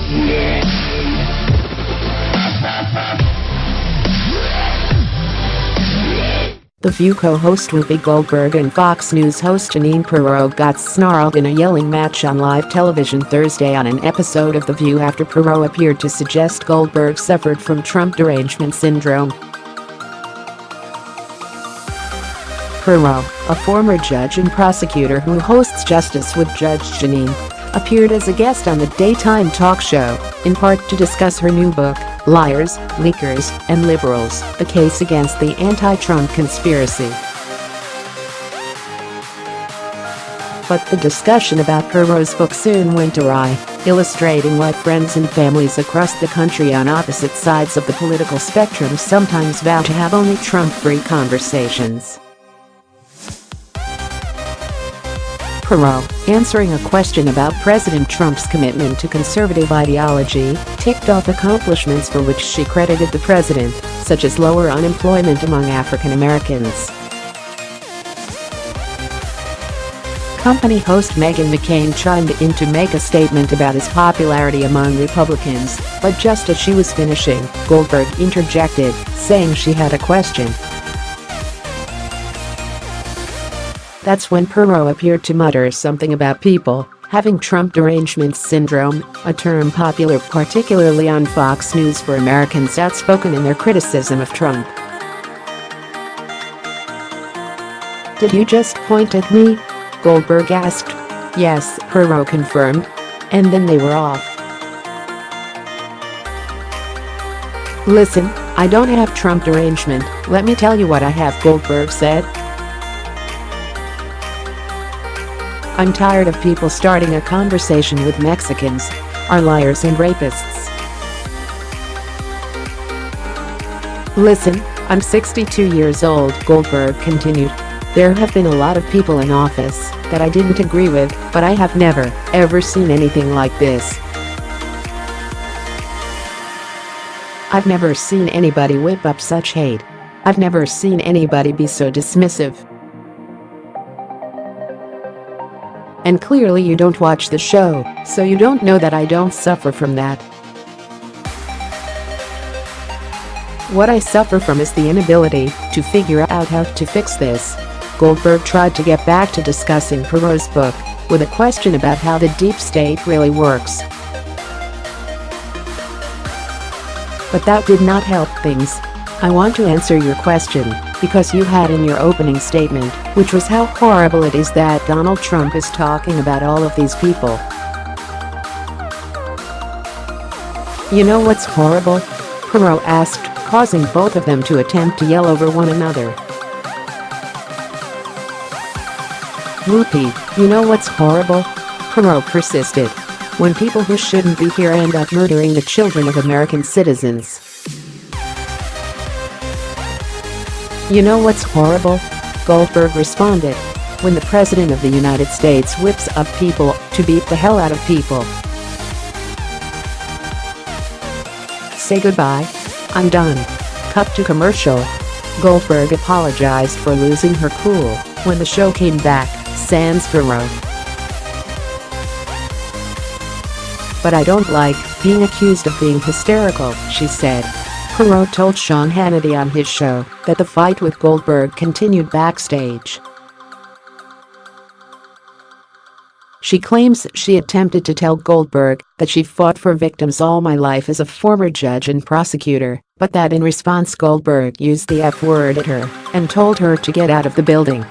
The View co-host Whoopi Goldberg and Fox News host Jeanine Pirro got snarled in a yelling match on live television Thursday on an episode of The View after Pirro appeared to suggest Goldberg suffered from Trump Derangement Syndrome. Pirro, a former judge and prosecutor who hosts Justice with Judge Jeanine, appeared as a guest on the daytime talk show, in part to discuss her new book, Liars, Leakers, and Liberals: The Case Against the Anti-Trump Conspiracy. But the discussion about Pirro's book soon went awry, illustrating why friends and families across the country on opposite sides of the political spectrum sometimes vow to have only Trump-free conversations. Pirro, answering a question about President Trump's commitment to conservative ideology, ticked off accomplishments for which she credited the president, such as lower unemployment among African Americans. Company host Meghan McCain chimed in to make a statement about his popularity among Republicans, but just as she was finishing, Goldberg interjected, saying she had a question. That's when Pirro appeared to mutter something about people having Trump Derangement Syndrome, a term popular particularly on Fox News for Americans outspoken in their criticism of Trump. "Did you just point at me?" Goldberg asked. "Yes," Pirro confirmed. And then they were off. "Listen, I don't have Trump derangement, let me tell you what I have," Goldberg said. "I'm tired of people starting a conversation with Mexicans are liars and rapists. Listen, I'm 62 years old," Goldberg continued. "There have been a lot of people in office that I didn't agree with, but I have never, ever seen anything like this. I've never seen anybody whip up such hate. I've never seen anybody be so dismissive. And clearly you don't watch the show, so you don't know that I don't suffer from that. What I suffer from is the inability to figure out how to fix this." Goldberg tried to get back to discussing Pirro's book, with a question about how the deep state really works. But that did not help things. "I want to answer your question, because you had in your opening statement, which was how horrible it is that Donald Trump is talking about all of these people. You know what's horrible?" Pirro asked, causing both of them to attempt to yell over one another. "Whoopi, you know what's horrible?" Pirro persisted. "When people who shouldn't be here end up murdering the children of American citizens." "You know what's horrible?" Goldberg responded. "When the President of the United States whips up people to beat the hell out of people. Say goodbye. I'm done." Cut to commercial. Goldberg apologized for losing her cool when the show came back, sans Pirro. "But I don't like being accused of being hysterical," she said. Pirro told Sean Hannity on his show that the fight with Goldberg continued backstage. She claims she attempted to tell Goldberg that she fought for victims all my life as a former judge and prosecutor, but that in response Goldberg used the F word at her and told her to get out of the building.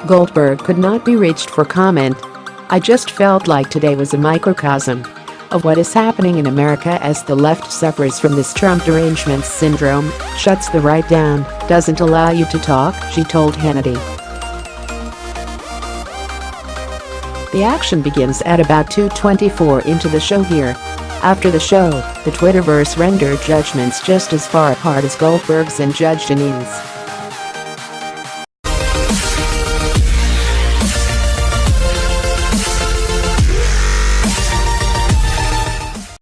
Goldberg could not be reached for comment. "I just felt like today was a microcosm of what is happening in America as the left suffers from this Trump Derangement Syndrome, shuts the right down, doesn't allow you to talk," she told Hannity. The action begins at about 2:24 into the show here. After the show, the Twitterverse rendered judgments just as far apart as Goldberg's and Judge Jeanine's.